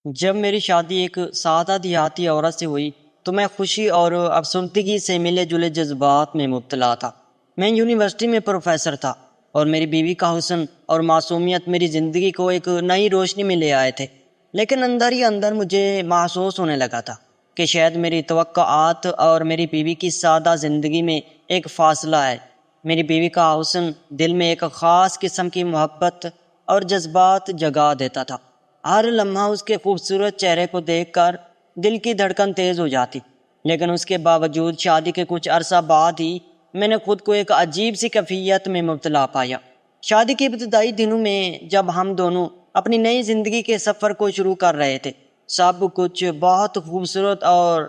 جب میری شادی ایک سادہ دیہاتی عورت سے ہوئی تو میں خوشی اور افسردگی سے ملے جلے جذبات میں مبتلا تھا۔ میں یونیورسٹی میں پروفیسر تھا اور میری بیوی کا حسن اور معصومیت میری زندگی کو ایک نئی روشنی میں لے آئے تھے، لیکن اندر ہی اندر مجھے محسوس ہونے لگا تھا کہ شاید میری توقعات اور میری بیوی کی سادہ زندگی میں ایک فاصلہ ہے۔ میری بیوی کا حسن دل میں ایک خاص قسم کی محبت اور جذبات جگا دیتا تھا۔ ہر لمحہ اس کے خوبصورت چہرے کو دیکھ کر دل کی دھڑکن تیز ہو جاتی، لیکن اس کے باوجود شادی کے کچھ عرصہ بعد ہی میں نے خود کو ایک عجیب سی کیفیت میں مبتلا پایا۔ شادی کے ابتدائی دنوں میں جب ہم دونوں اپنی نئی زندگی کے سفر کو شروع کر رہے تھے، سب کچھ بہت خوبصورت اور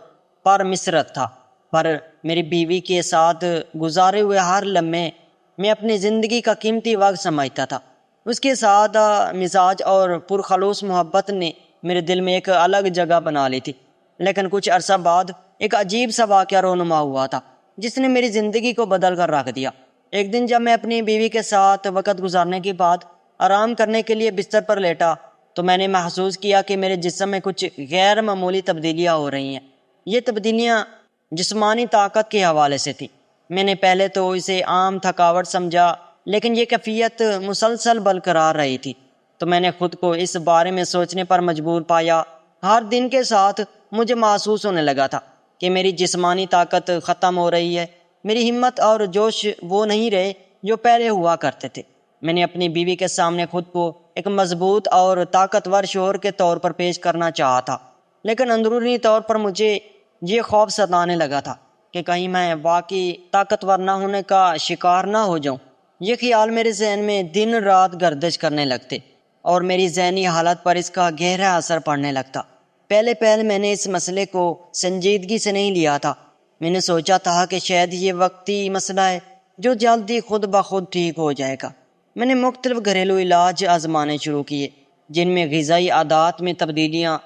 پر مسرت تھا، پر میری بیوی کے ساتھ گزارے ہوئے ہر لمحے میں اپنی زندگی کا قیمتی وقت سمجھتا تھا۔ اس کے سادہ مزاج اور پرخلوص محبت نے میرے دل میں ایک الگ جگہ بنا لی تھی، لیکن کچھ عرصہ بعد ایک عجیب سا واقعہ رونما ہوا تھا جس نے میری زندگی کو بدل کر رکھ دیا۔ ایک دن جب میں اپنی بیوی کے ساتھ وقت گزارنے کے بعد آرام کرنے کے لیے بستر پر لیٹا تو میں نے محسوس کیا کہ میرے جسم میں کچھ غیر معمولی تبدیلیاں ہو رہی ہیں۔ یہ تبدیلیاں جسمانی طاقت کے حوالے سے تھی۔ میں نے پہلے تو اسے عام تھکاوٹ سمجھا، لیکن یہ کیفیت مسلسل برقرار رہی تھی، تو میں نے خود کو اس بارے میں سوچنے پر مجبور پایا۔ ہر دن کے ساتھ مجھے محسوس ہونے لگا تھا کہ میری جسمانی طاقت ختم ہو رہی ہے، میری ہمت اور جوش وہ نہیں رہے جو پہلے ہوا کرتے تھے۔ میں نے اپنی بیوی کے سامنے خود کو ایک مضبوط اور طاقتور شوہر کے طور پر پیش کرنا چاہا تھا، لیکن اندرونی طور پر مجھے یہ خوف ستانے لگا تھا کہ کہیں میں واقعی طاقتور نہ ہونے کا شکار نہ ہو جاؤں۔ یہ خیال میرے ذہن میں دن رات گردش کرنے لگتے اور میری ذہنی حالت پر اس کا گہرا اثر پڑنے لگتا۔ پہلے میں نے اس مسئلے کو سنجیدگی سے نہیں لیا تھا۔ میں نے سوچا تھا کہ شاید یہ وقتی مسئلہ ہے جو جلد ہی خود بخود ٹھیک ہو جائے گا۔ میں نے مختلف گھریلو علاج آزمانے شروع کیے جن میں غذائی عادات میں تبدیلیاں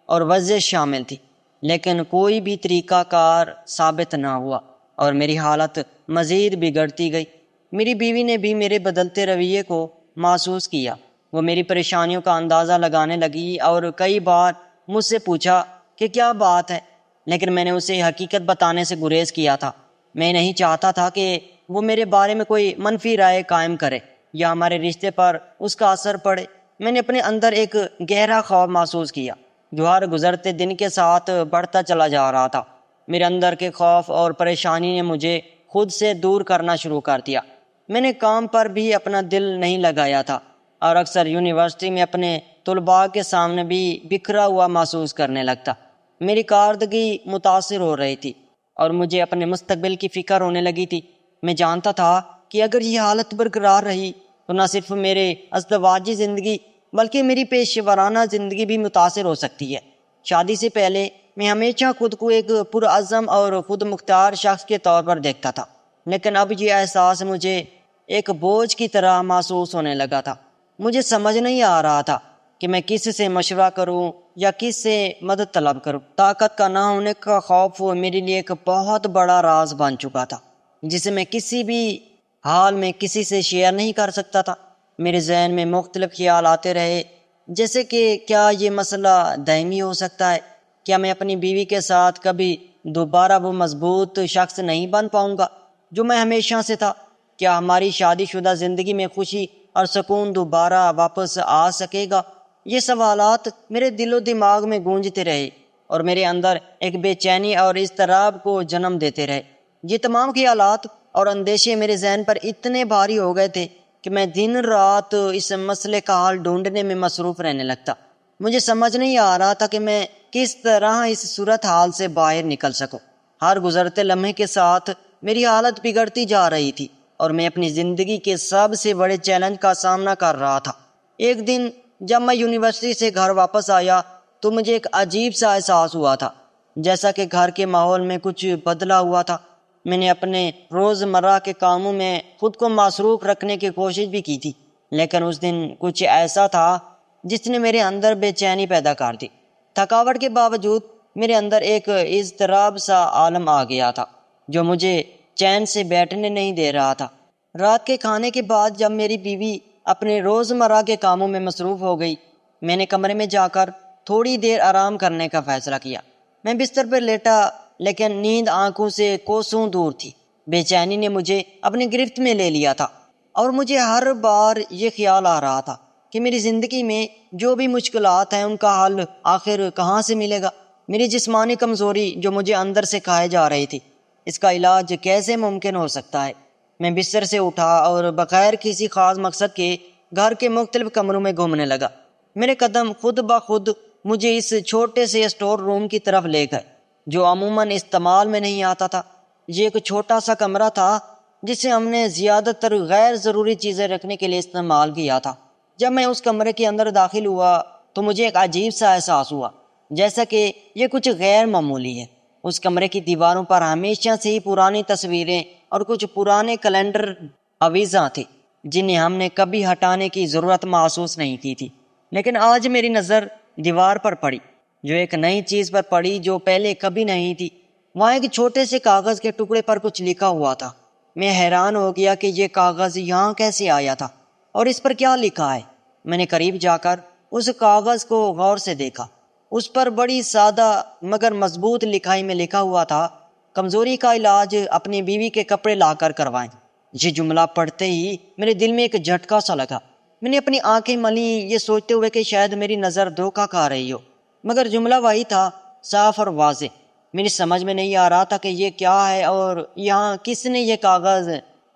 اور ورزش شامل تھی، لیکن کوئی بھی طریقہ کار ثابت نہ ہوا اور میری حالت مزید بگڑتی گئی۔ میری بیوی نے بھی میرے بدلتے رویے کو محسوس کیا۔ وہ میری پریشانیوں کا اندازہ لگانے لگی اور کئی بار مجھ سے پوچھا کہ کیا بات ہے، لیکن میں نے اسے حقیقت بتانے سے گریز کیا تھا۔ میں نہیں چاہتا تھا کہ وہ میرے بارے میں کوئی منفی رائے قائم کرے یا ہمارے رشتے پر اس کا اثر پڑے۔ میں نے اپنے اندر ایک گہرا خوف محسوس کیا جو ہر گزرتے دن کے ساتھ بڑھتا چلا جا رہا تھا۔ میرے اندر کے خوف اور پریشانی نے مجھے خود سے دور کرنا شروع کر دیا۔ میں نے کام پر بھی اپنا دل نہیں لگایا تھا اور اکثر یونیورسٹی میں اپنے طلباء کے سامنے بھی بکھرا ہوا محسوس کرنے لگتا۔ میری کارکردگی متاثر ہو رہی تھی اور مجھے اپنے مستقبل کی فکر ہونے لگی تھی۔ میں جانتا تھا کہ اگر یہ حالت برقرار رہی تو نہ صرف میرے ازدواجی زندگی بلکہ میری پیشہ ورانہ زندگی بھی متاثر ہو سکتی ہے۔ شادی سے پہلے میں ہمیشہ خود کو ایک پرعزم اور خود مختار شخص کے طور پر دیکھتا تھا، لیکن اب یہ احساس مجھے ایک بوجھ کی طرح محسوس ہونے لگا تھا۔ مجھے سمجھ نہیں آ رہا تھا کہ میں کس سے مشورہ کروں یا کس سے مدد طلب کروں۔ طاقت کا نہ ہونے کا خوف میرے لیے ایک بہت بڑا راز بن چکا تھا جسے میں کسی بھی حال میں کسی سے شیئر نہیں کر سکتا تھا۔ میرے ذہن میں مختلف خیال آتے رہے، جیسے کہ کیا یہ مسئلہ دائمی ہو سکتا ہے؟ کیا میں اپنی بیوی کے ساتھ کبھی دوبارہ وہ مضبوط شخص نہیں بن پاؤں گا جو میں ہمیشہ سے تھا؟ کیا ہماری شادی شدہ زندگی میں خوشی اور سکون دوبارہ واپس آ سکے گا؟ یہ سوالات میرے دل و دماغ میں گونجتے رہے اور میرے اندر ایک بے چینی اور اضطراب کو جنم دیتے رہے۔ یہ تمام خیالات اور اندیشے میرے ذہن پر اتنے بھاری ہو گئے تھے کہ میں دن رات اس مسئلے کا حل ڈھونڈنے میں مصروف رہنے لگتا۔ مجھے سمجھ نہیں آ رہا تھا کہ میں کس طرح اس صورتحال سے باہر نکل سکوں۔ ہر گزرتے لمحے کے ساتھ میری حالت بگڑتی جا رہی تھی اور میں اپنی زندگی کے سب سے بڑے چیلنج کا سامنا کر رہا تھا۔ ایک دن جب میں یونیورسٹی سے گھر واپس آیا تو مجھے ایک عجیب سا احساس ہوا تھا، جیسا کہ گھر کے ماحول میں کچھ بدلا ہوا تھا۔ میں نے اپنے روزمرہ کے کاموں میں خود کو مصروف رکھنے کی کوشش بھی کی تھی، لیکن اس دن کچھ ایسا تھا جس نے میرے اندر بے چینی پیدا کر دی۔ تھکاوٹ کے باوجود میرے اندر ایک اضطراب سا عالم آ گیا تھا جو مجھے چین سے بیٹھنے نہیں دے رہا تھا۔ رات کے کھانے کے بعد جب میری بیوی اپنے روزمرہ کے کاموں میں مصروف ہو گئی، میں نے کمرے میں جا کر تھوڑی دیر آرام کرنے کا فیصلہ کیا۔ میں بستر پر لیٹا لیکن نیند آنکھوں سے کوسوں دور تھی۔ بے چینی نے مجھے اپنی گرفت میں لے لیا تھا اور مجھے ہر بار یہ خیال آ رہا تھا کہ میری زندگی میں جو بھی مشکلات ہیں ان کا حل آخر کہاں سے ملے گا۔ میری جسمانی کمزوری جو مجھے اندر سے کھائے جا رہی تھی، اس کا علاج کیسے ممکن ہو سکتا ہے؟ میں بستر سے اٹھا اور بغیر کسی خاص مقصد کے گھر کے مختلف کمروں میں گھومنے لگا۔ میرے قدم خود بخود مجھے اس چھوٹے سے اسٹور روم کی طرف لے گئے جو عموماً استعمال میں نہیں آتا تھا۔ یہ ایک چھوٹا سا کمرہ تھا جسے ہم نے زیادہ تر غیر ضروری چیزیں رکھنے کے لیے استعمال کیا تھا۔ جب میں اس کمرے کے اندر داخل ہوا تو مجھے ایک عجیب سا احساس ہوا، جیسا کہ یہ کچھ غیر معمولی ہے۔ اس کمرے کی دیواروں پر ہمیشہ سے ہی پرانی تصویریں اور کچھ پرانے کیلنڈر آویزاں تھے جنہیں ہم نے کبھی ہٹانے کی ضرورت محسوس نہیں کی تھی۔ لیکن آج میری نظر دیوار پر پڑی، جو ایک نئی چیز پر پڑی جو پہلے کبھی نہیں تھی۔ وہاں ایک چھوٹے سے کاغذ کے ٹکڑے پر کچھ لکھا ہوا تھا۔ میں حیران ہو گیا کہ یہ کاغذ یہاں کیسے آیا تھا اور اس پر کیا لکھا ہے۔ میں نے قریب جا کر اس کاغذ کو غور سے دیکھا۔ اس پر بڑی سادہ مگر مضبوط لکھائی میں لکھا ہوا تھا، کمزوری کا علاج اپنی بیوی کے کپڑے لا کر کروائیں۔ یہ جملہ پڑھتے ہی میرے دل میں ایک جھٹکا سا لگا۔ میں نے اپنی آنکھیں ملیں یہ سوچتے ہوئے کہ شاید میری نظر دھوکہ کھا رہی ہو، مگر جملہ وہی تھا، صاف اور واضح۔ میری سمجھ میں نہیں آ رہا تھا کہ یہ کیا ہے اور یہاں کس نے یہ کاغذ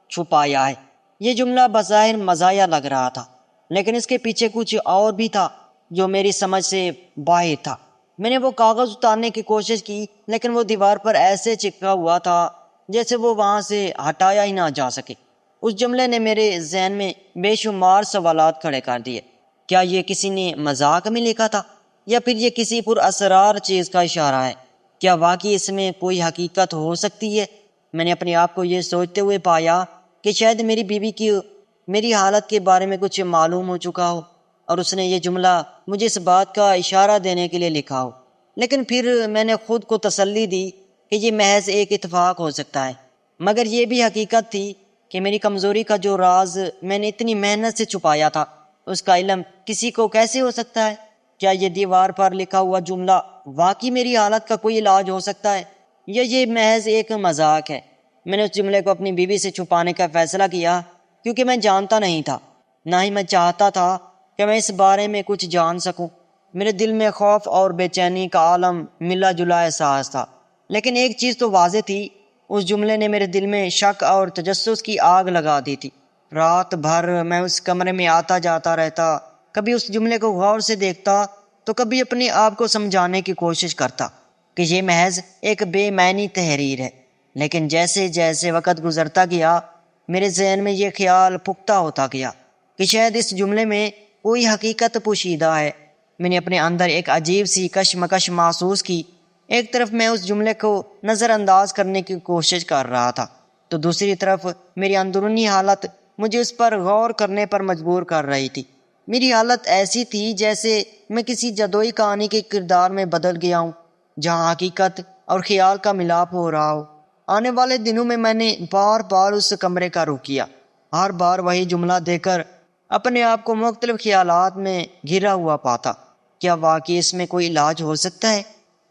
چھپایا ہے۔ یہ جملہ بظاہر مزاحیہ لگ رہا تھا، لیکن اس کے پیچھے کچھ اور بھی تھا جو میری سمجھ سے باہر تھا۔ میں نے وہ کاغذ اتارنے کی کوشش کی لیکن وہ دیوار پر ایسے چپکا ہوا تھا جیسے وہ وہاں سے ہٹایا ہی نہ جا سکے۔ اس جملے نے میرے ذہن میں بے شمار سوالات کھڑے کر دیے۔ کیا یہ کسی نے مذاق میں لکھا تھا یا پھر یہ کسی پر اسرار چیز کا اشارہ ہے؟ کیا واقعی اس میں کوئی حقیقت ہو سکتی ہے؟ میں نے اپنے آپ کو یہ سوچتے ہوئے پایا کہ شاید میری بیوی کی میری حالت کے بارے میں کچھ معلوم ہو چکا ہو اور اس نے یہ جملہ مجھے اس بات کا اشارہ دینے کے لیے لکھا ہو۔ لیکن پھر میں نے خود کو تسلی دی کہ یہ محض ایک اتفاق ہو سکتا ہے، مگر یہ بھی حقیقت تھی کہ میری کمزوری کا جو راز میں نے اتنی محنت سے چھپایا تھا، اس کا علم کسی کو کیسے ہو سکتا ہے؟ کیا یہ دیوار پر لکھا ہوا جملہ واقعی میری حالت کا کوئی علاج ہو سکتا ہے یا یہ محض ایک مذاق ہے؟ میں نے اس جملے کو اپنی بیوی سے چھپانے کا فیصلہ کیا کیونکہ میں جانتا نہیں تھا، نہ ہی میں چاہتا تھا کہ میں اس بارے میں کچھ جان سکوں۔ میرے دل میں خوف اور بے چینی کا عالم ملا جلا احساس تھا، لیکن ایک چیز تو واضح تھی، اس جملے نے میرے دل میں شک اور تجسس کی آگ لگا دی تھی۔ رات بھر میں اس کمرے میں آتا جاتا رہتا، کبھی اس جملے کو غور سے دیکھتا تو کبھی اپنے آپ کو سمجھانے کی کوشش کرتا کہ یہ محض ایک بے معنی تحریر ہے۔ لیکن جیسے جیسے وقت گزرتا گیا میرے ذہن میں یہ خیال پختہ ہوتا گیا کہ شاید اس جملے میں کوئی حقیقت پوشیدہ ہے۔ میں نے اپنے اندر ایک عجیب سی کشمکش محسوس کی۔ ایک طرف میں اس جملے کو نظر انداز کرنے کی کوشش کر رہا تھا تو دوسری طرف میری اندرونی حالت مجھے اس پر غور کرنے پر مجبور کر رہی تھی۔ میری حالت ایسی تھی جیسے میں کسی جادوئی کہانی کے کردار میں بدل گیا ہوں جہاں حقیقت اور خیال کا ملاپ ہو رہا ہو۔ آنے والے دنوں میں نے بار بار اس کمرے کا رخ کیا، ہر بار وہی جملہ دیکھ کر اپنے آپ کو مختلف خیالات میں گھرا ہوا پاتا۔ کیا واقعی اس میں کوئی علاج ہو سکتا ہے؟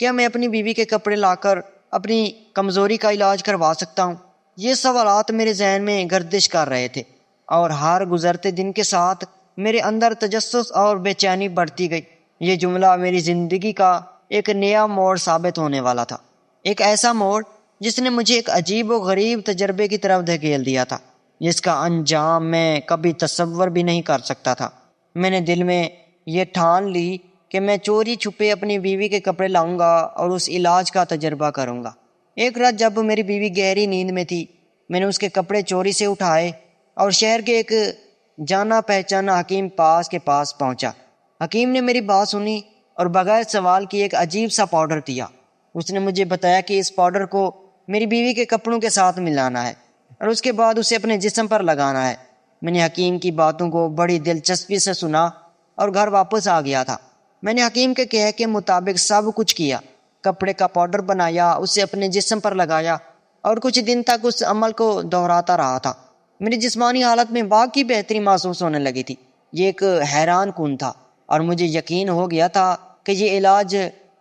کیا میں اپنی بیوی کے کپڑے لا کر اپنی کمزوری کا علاج کروا سکتا ہوں؟ یہ سوالات میرے ذہن میں گردش کر رہے تھے اور ہر گزرتے دن کے ساتھ میرے اندر تجسس اور بے چینی بڑھتی گئی۔ یہ جملہ میری زندگی کا ایک نیا موڑ ثابت ہونے والا تھا، ایک ایسا موڑ جس نے مجھے ایک عجیب و غریب تجربے کی طرف دھکیل دیا تھا جس کا انجام میں کبھی تصور بھی نہیں کر سکتا تھا۔ میں نے دل میں یہ ٹھان لی کہ میں چوری چھپے اپنی بیوی کے کپڑے لاؤں گا اور اس علاج کا تجربہ کروں گا۔ ایک رات جب میری بیوی گہری نیند میں تھی، میں نے اس کے کپڑے چوری سے اٹھائے اور شہر کے ایک جانا پہچانا حکیم کے پاس پہنچا۔ حکیم نے میری بات سنی اور بغیر سوال کی ایک عجیب سا پاؤڈر دیا۔ اس نے مجھے بتایا کہ اس پاؤڈر کو میری بیوی کے کپڑوں کے ساتھ ملانا ہے اور اس کے بعد اسے اپنے جسم پر لگانا ہے۔ میں نے حکیم کی باتوں کو بڑی دلچسپی سے سنا اور گھر واپس آ گیا تھا۔ میں نے حکیم کے کہے کے مطابق سب کچھ کیا، کپڑے کا پاؤڈر بنایا، اسے اپنے جسم پر لگایا اور کچھ دن تک اس عمل کو دہراتا رہا تھا۔ میری جسمانی حالت میں واقعی بہتری محسوس ہونے لگی تھی۔ یہ ایک حیران کن تھا اور مجھے یقین ہو گیا تھا کہ یہ علاج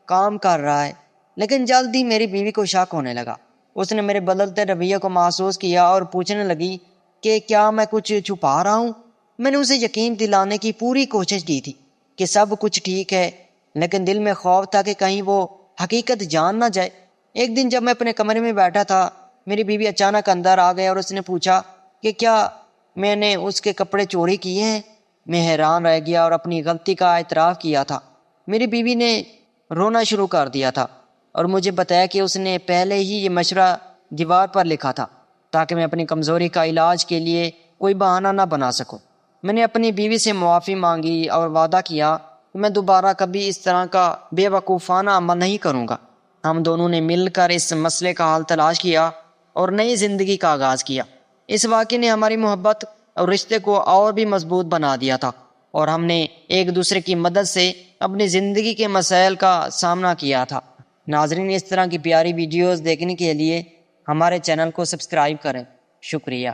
کام کر رہا ہے، لیکن جلد ہی میری بیوی کو شک ہونے لگا۔ اس نے میرے بدلتے رویے کو محسوس کیا اور پوچھنے لگی کہ کیا میں کچھ چھپا رہا ہوں۔ میں نے اسے یقین دلانے کی پوری کوشش کی تھی کہ سب کچھ ٹھیک ہے، لیکن دل میں خوف تھا کہ کہیں وہ حقیقت جان نہ جائے۔ ایک دن جب میں اپنے کمرے میں بیٹھا تھا، میری بیوی اچانک اندر آ گئی اور اس نے پوچھا کہ کیا میں نے اس کے کپڑے چوری کیے ہیں۔ میں حیران رہ گیا اور اپنی غلطی کا اعتراف کیا تھا۔ میری بیوی نے رونا شروع کر دیا تھا اور مجھے بتایا کہ اس نے پہلے ہی یہ مشورہ دیوار پر لکھا تھا تاکہ میں اپنی کمزوری کا علاج کے لیے کوئی بہانہ نہ بنا سکوں۔ میں نے اپنی بیوی سے معافی مانگی اور وعدہ کیا کہ میں دوبارہ کبھی اس طرح کا بے وقوفانہ عمل نہیں کروں گا۔ ہم دونوں نے مل کر اس مسئلے کا حل تلاش کیا اور نئی زندگی کا آغاز کیا۔ اس واقعے نے ہماری محبت اور رشتے کو اور بھی مضبوط بنا دیا تھا اور ہم نے ایک دوسرے کی مدد سے اپنی زندگی کے مسائل کا سامنا کیا تھا۔ ناظرین، اس طرح کی پیاری ویڈیوز دیکھنے کے لیے ہمارے چینل کو سبسکرائب کریں۔ شکریہ۔